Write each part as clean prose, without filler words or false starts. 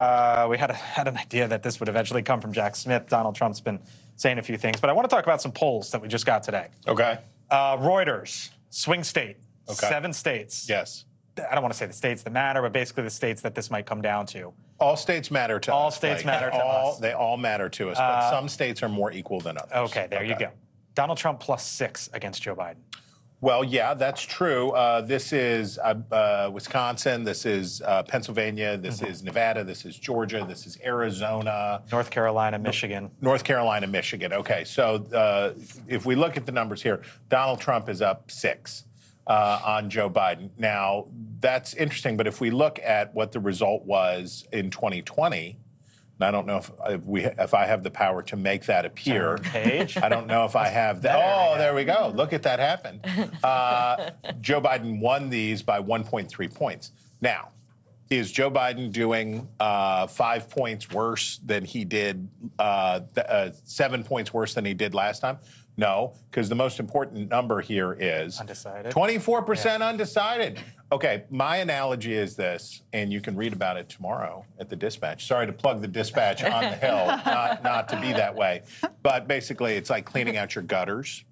We had an idea that this would eventually come from Jack Smith. Donald Trump's been saying a few things, but I want to talk about some polls that we just got today. Okay. Reuters, swing state, Okay. 7 states. Yes. I don't want to say the states that matter, but basically the states that this might come down to. All states matter to us. All states matter to us. They all matter to us, but some states are more equal than others. Okay, there you go. Donald Trump +6 against Joe Biden. Well, yeah, that's true. This is Wisconsin. This is Pennsylvania. This is Nevada. This is Georgia. This is Arizona. North Carolina, Michigan. North Carolina, Michigan. Okay, so if we look at the numbers here, Donald Trump is up 6 on Joe Biden. Now, that's interesting, but if we look at what the result was in 2020, and I don't know if I have the power to make that appear. Page. I don't know if I have that. Oh, there we go. Look at that happen. Joe Biden won these by 1.3 points. Now, is Joe Biden doing 5 points worse than he did, 7 points worse than he did last time? No, because the most important number here is undecided. 24% undecided. Okay, my analogy is this, and you can read about it tomorrow at the Dispatch. Sorry to plug the Dispatch on the Hill, not to be that way. But basically, it's like cleaning out your gutters.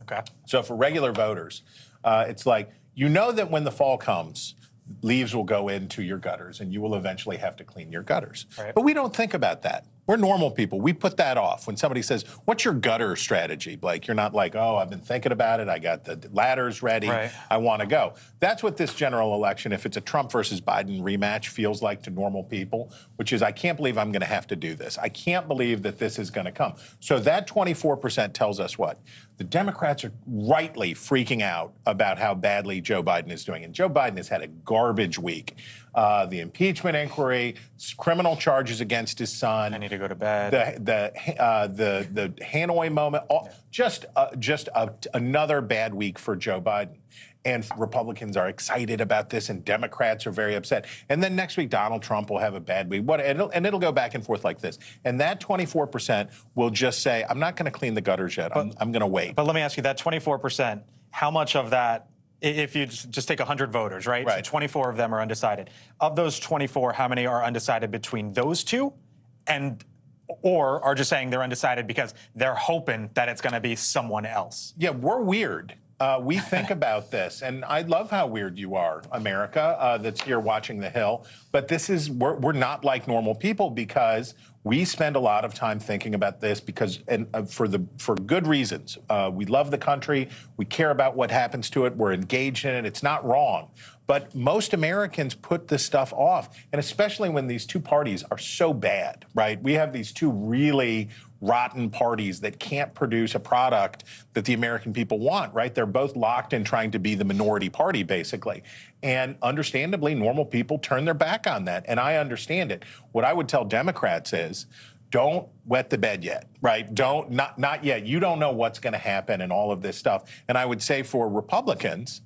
Okay. So for regular voters, it's like, you know that when the fall comes, leaves will go into your gutters, and you will eventually have to clean your gutters. Right. But we don't think about that. We're normal people. We put that off. When somebody says, what's your gutter strategy, Blake? You're not like, oh, I've been thinking about it. I got the ladders ready. Right. I want to go. That's what this general election, if it's a Trump versus Biden rematch, feels like to normal people, which is, I can't believe I'm going to have to do this. I can't believe that this is going to come. So that 24% tells us what? The Democrats are rightly freaking out about how badly Joe Biden is doing. And Joe Biden has had a garbage week. The impeachment inquiry, criminal charges against his son. I need to go to bed. The Hanoi moment, just another bad week for Joe Biden. And Republicans are excited about this, and Democrats are very upset. And then next week, Donald Trump will have a bad week. And it'll go back and forth like this. And that 24% will just say, I'm not going to clean the gutters yet. I'm going to wait. But let me ask you, that 24%, how much of that, if you just take 100 voters, right? Right. So 24 of them are undecided. Of those 24, how many are undecided between those two? Or are just saying they're undecided because they're hoping that it's going to be someone else? Yeah, we're weird. We think about this, and I love how weird you are, America, that's here watching the Hill. But we're not like normal people, because we spend a lot of time thinking about this for good reasons. We love the country. We care about what happens to it. We're engaged in it. It's not wrong. But most Americans put this stuff off, and especially when these two parties are so bad, right? We have these two really rotten parties that can't produce a product that the American people want, right? They're both locked in trying to be the minority party, basically. And understandably, normal people turn their back on that, and I understand it. What I would tell Democrats is, don't wet the bed yet, right? Not yet. You don't know what's going to happen and all of this stuff. And I would say for Republicans,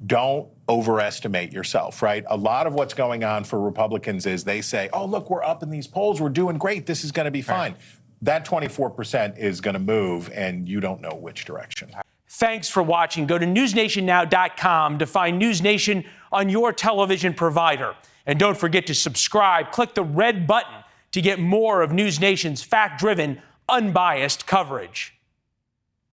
don't overestimate yourself, right? A lot of what's going on for Republicans is they say, oh, look, we're up in these polls. We're doing great. This is going to be fine. Right. That 24% is going to move, and you don't know which direction. Thanks for watching. Go to newsnationnow.com to find NewsNation on your television provider. And don't forget to subscribe. Click the red button to get more of NewsNation's fact-driven, unbiased coverage.